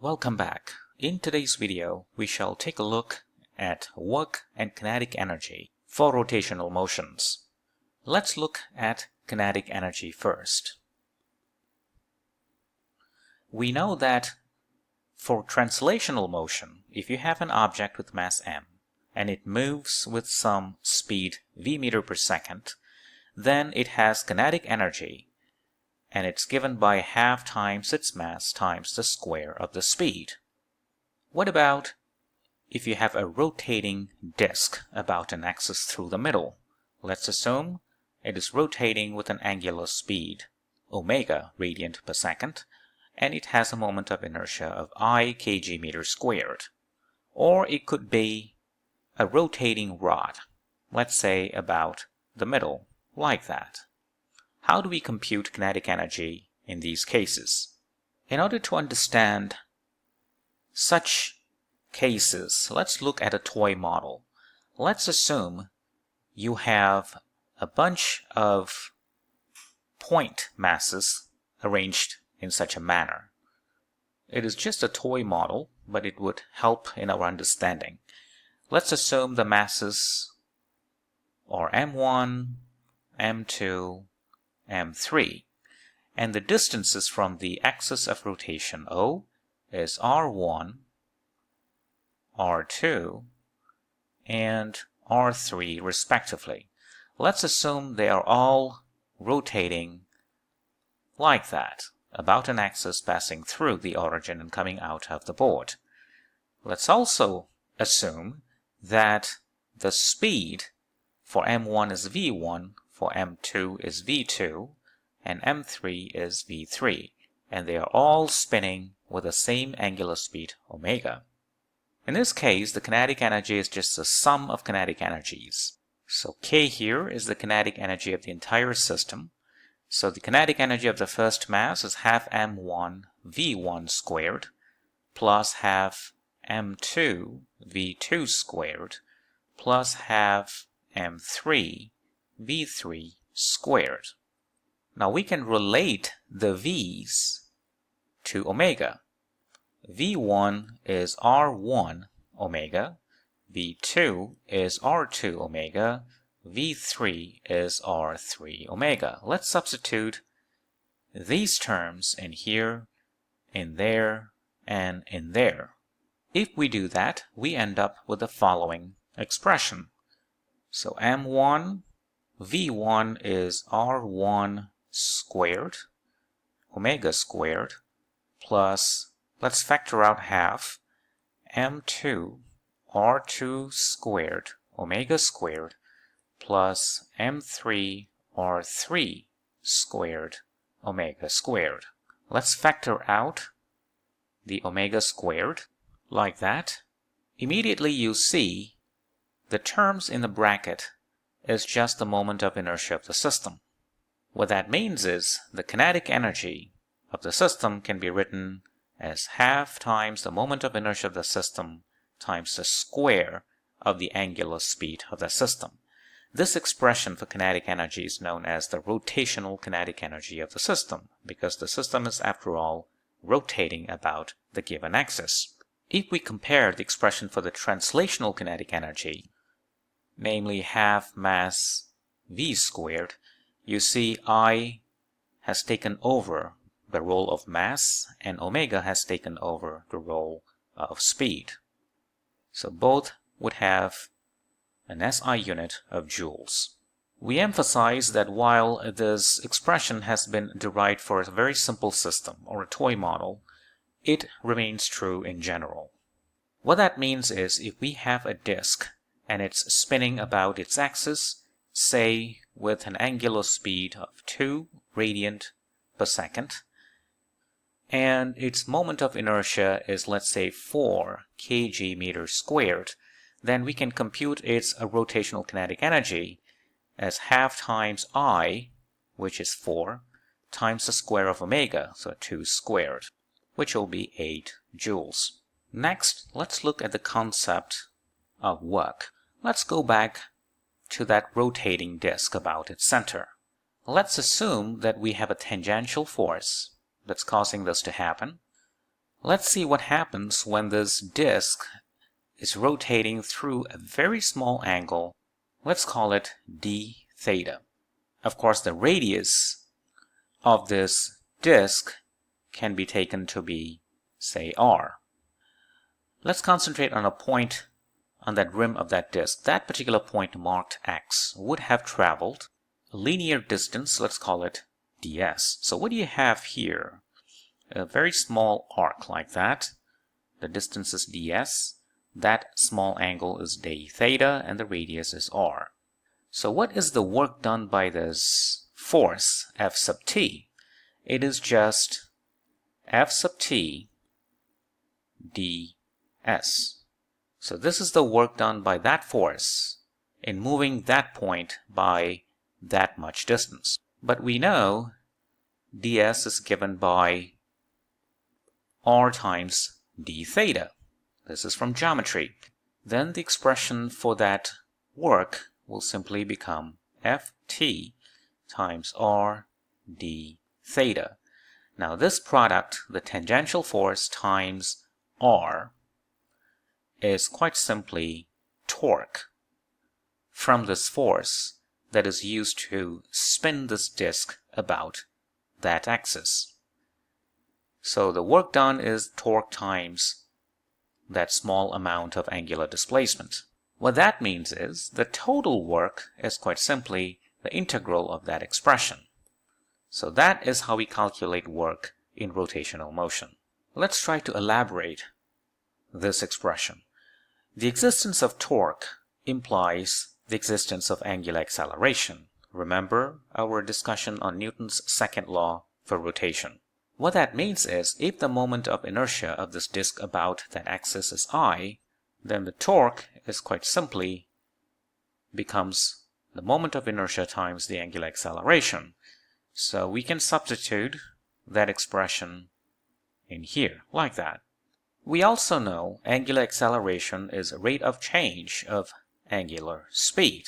Welcome back. In today's video, we shall take a look at work and kinetic energy for rotational motions. Let's look at kinetic energy first. We know that for translational motion, if you have an object with mass m and it moves with some speed v meter per second, then it has kinetic energy, and it's given by half times its mass times the square of the speed. What about if you have a rotating disk about an axis through the middle? Let's assume it is rotating with an angular speed omega radiant per second, and it has a moment of inertia of I kg meter squared. Or it could be a rotating rod, let's say about the middle, like that. How do we compute kinetic energy in these cases? In order to understand such cases, let's look at a toy model. Let's assume you have a bunch of point masses arranged in such a manner. It is just a toy model, but it would help in our understanding. Let's assume the masses are m1, m2, m3, and the distances from the axis of rotation O is r1, r2, and r3 respectively. Let's assume they are all rotating like that, about an axis passing through the origin and coming out of the board. Let's also assume that the speed for m1 is v1, for m2 is v2, and m3 is v3, and they are all spinning with the same angular speed omega. In this case, the kinetic energy is just the sum of kinetic energies. So K here is the kinetic energy of the entire system. So the kinetic energy of the first mass is half m1 v1 squared plus half m2 v2 squared plus half m3 v3 squared. Now we can relate the v's to omega. v1 is r1 omega, v2 is r2 omega, v3 is r3 omega. Let's substitute these terms in here, in there, and in there. If we do that, we end up with the following expression. So m1 v1 is r1 squared omega squared plus, let's factor out half, m2 r2 squared omega squared plus m3 r3 squared omega squared. Let's factor out the omega squared like that. Immediately you see the terms in the bracket is just the moment of inertia of the system. What that means is the kinetic energy of the system can be written as half times the moment of inertia of the system times the square of the angular speed of the system. This expression for kinetic energy is known as the rotational kinetic energy of the system, because the system is, after all, rotating about the given axis. If we compare the expression for the translational kinetic energy, namely half mass v squared, you see I has taken over the role of mass and omega has taken over the role of speed. So both would have an SI unit of joules. We emphasize that while this expression has been derived for a very simple system or a toy model, it remains true in general. What that means is if we have a disk and it's spinning about its axis, say with an angular speed of 2 radiant per second, and its moment of inertia is, let's say, 4 kg meter squared, then we can compute its rotational kinetic energy as half times I, which is 4, times the square of omega, so 2 squared, which will be 8 joules. Next, let's look at the concept of work. Let's go back to that rotating disk about its center. Let's assume that we have a tangential force that's causing this to happen. Let's see what happens when this disk is rotating through a very small angle. Let's call it d theta. Of course, the radius of this disk can be taken to be, say, r. Let's concentrate on a point on that rim of that disk. That particular point marked x would have traveled a linear distance, let's call it ds. So what do you have here? A very small arc like that. The distance is ds. That small angle is d theta, and the radius is r. So what is the work done by this force, F sub t? It is just F sub t ds. So this is the work done by that force in moving that point by that much distance. But we know ds is given by r times d theta. This is from geometry. Then the expression for that work will simply become ft times r d theta. Now this product, the tangential force times r, is quite simply torque from this force that is used to spin this disk about that axis. So the work done is torque times that small amount of angular displacement. What that means is the total work is quite simply the integral of that expression. So that is how we calculate work in rotational motion. Let's try to elaborate this expression. The existence of torque implies the existence of angular acceleration. Remember our discussion on Newton's second law for rotation. What that means is if the moment of inertia of this disk about that axis is I, then the torque is quite simply becomes the moment of inertia times the angular acceleration. So we can substitute that expression in here like that. We also know angular acceleration is rate of change of angular speed.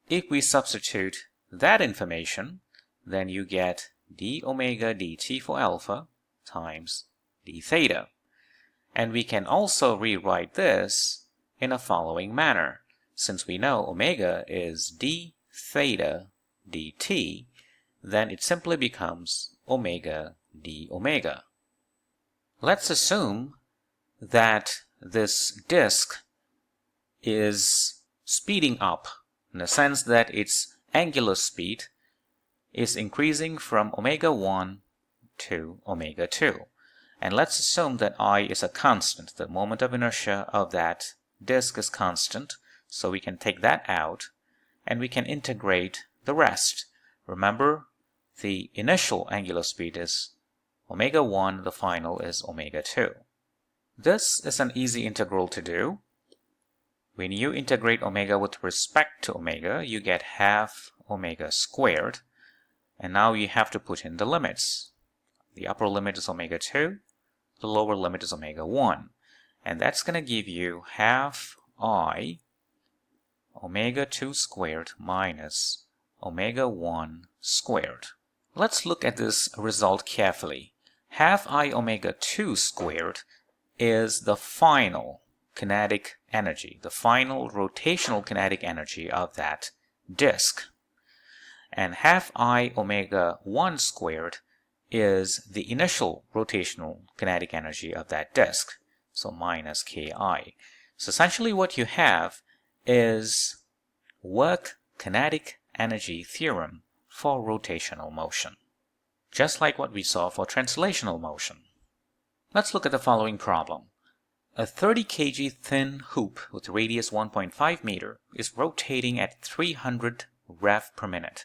If we substitute that information, then you get d omega dt for alpha times d theta. And we can also rewrite this in a following manner. Since we know omega is d theta dt, then it simply becomes omega d omega. Let's assume that this disk is speeding up in the sense that its angular speed is increasing from omega 1 to omega 2. And let's assume that I is a constant. The moment of inertia of that disk is constant, so we can take that out and we can integrate the rest. Remember, the initial angular speed is omega 1, the final is omega 2. This is an easy integral to do. When you integrate omega with respect to omega, you get half omega squared. And now you have to put in the limits. The upper limit is omega 2, the lower limit is omega 1. And that's going to give you half I omega 2 squared minus omega 1 squared. Let's look at this result carefully. Half I omega 2 squared is the final kinetic energy, the final rotational kinetic energy of that disk. And half I omega 1 squared is the initial rotational kinetic energy of that disk, so minus Ki. So essentially what you have is Work-Kinetic Energy Theorem for rotational motion, just like what we saw for translational motion. Let's look at the following problem. A 30 kg thin hoop with radius 1.5 meter is rotating at 300 rev per minute.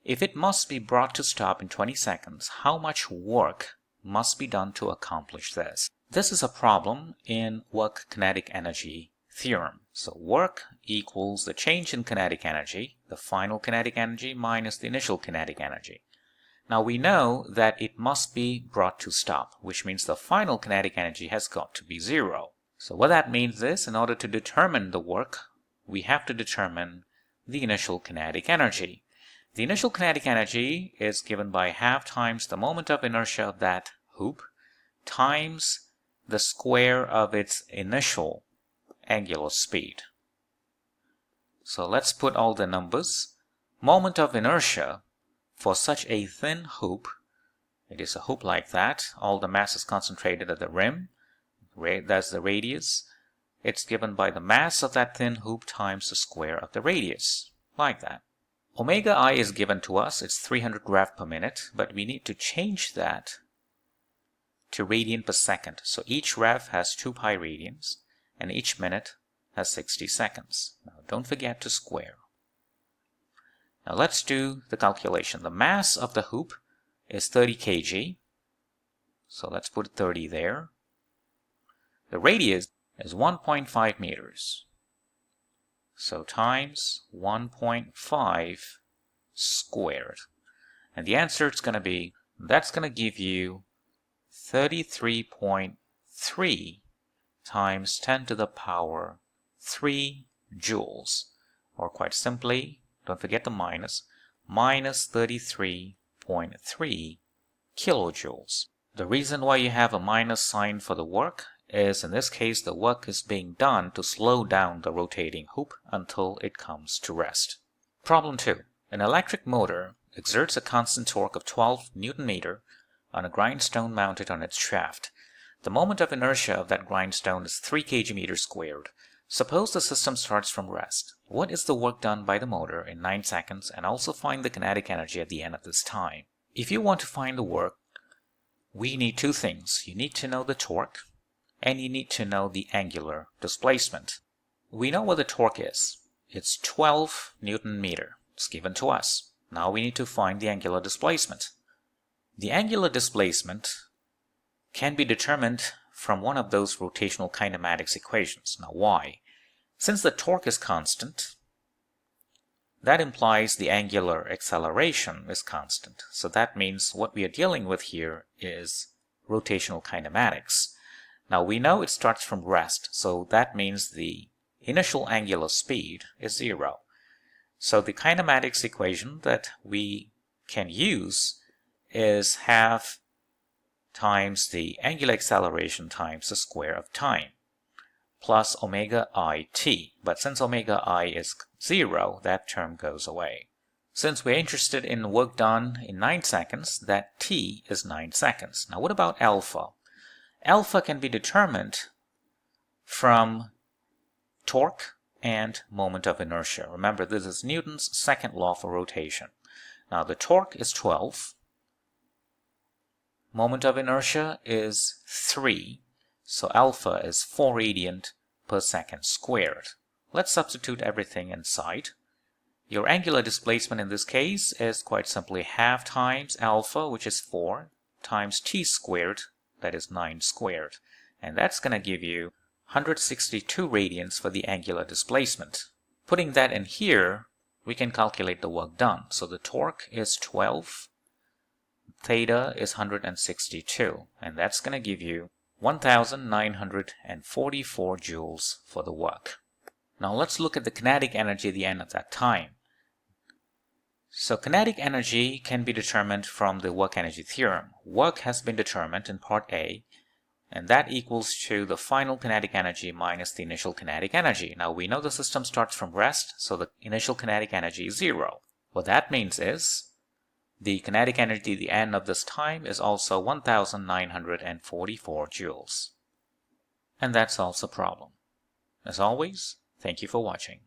If it must be brought to stop in 20 seconds, how much work must be done to accomplish this? This is a problem in Work-Kinetic Energy Theorem. So work equals the change in kinetic energy, the final kinetic energy minus the initial kinetic energy. Now we know that it must be brought to stop, which means the final kinetic energy has got to be 0. So what that means is, in order to determine the work, we have to determine the initial kinetic energy. The initial kinetic energy is given by half times the moment of inertia of that hoop times the square of its initial angular speed. So let's put all the numbers. Moment of inertia for such a thin hoop, it is a hoop like that, all the mass is concentrated at the rim, that's the radius. It's given by the mass of that thin hoop times the square of the radius, like that. Omega I is given to us, it's 300 rev per minute, but we need to change that to radian per second. So each rev has 2 pi radians, and each minute has 60 seconds. Now don't forget to square. Now let's do the calculation. The mass of the hoop is 30 kg, so let's put 30 there. The radius is 1.5 meters. So times 1.5 squared. And the answer is going to be, that's going to give you 33.3 times 10 to the power 3 joules. Or quite simply, don't forget the minus 33.3 kilojoules. The reason why you have a minus sign for the work is, in this case, the work is being done to slow down the rotating hoop until it comes to rest. Problem 2. An electric motor exerts a constant torque of 12 Newton-meter on a grindstone mounted on its shaft. The moment of inertia of that grindstone is 3 kg squared. Suppose the system starts from rest. What is the work done by the motor in 9 seconds, and also find the kinetic energy at the end of this time? If you want to find the work, we need 2 things. You need to know the torque, and you need to know the angular displacement. We know what the torque is. It's 12 Newton-meter. It's given to us. Now we need to find the angular displacement. The angular displacement can be determined from one of those rotational kinematics equations. Now why? Since the torque is constant, that implies the angular acceleration is constant. So that means what we are dealing with here is rotational kinematics. Now we know it starts from rest, so that means the initial angular speed is 0. So the kinematics equation that we can use is half times the angular acceleration times the square of time, plus omega I t. But since omega I is 0, that term goes away. Since we're interested in work done in 9 seconds, that t is 9 seconds. Now what about alpha? Alpha can be determined from torque and moment of inertia. Remember, this is Newton's second law for rotation. Now the torque is 12. Moment of inertia is 3. So alpha is 4 radian per second squared. Let's substitute everything inside. Your angular displacement in this case is quite simply half times alpha, which is 4, times t squared, that is 9 squared. And that's going to give you 162 radians for the angular displacement. Putting that in here, we can calculate the work done. So the torque is 12, theta is 162, and that's going to give you 1944 joules for the work. Now let's look at the kinetic energy at the end of that time. So kinetic energy can be determined from the Work-Energy Theorem. Work has been determined in part A, and that equals to the final kinetic energy minus the initial kinetic energy. Now we know the system starts from rest, so the initial kinetic energy is 0. What that means is the kinetic energy at the end of this time is also 1944 joules. And that solves the problem. As always, thank you for watching.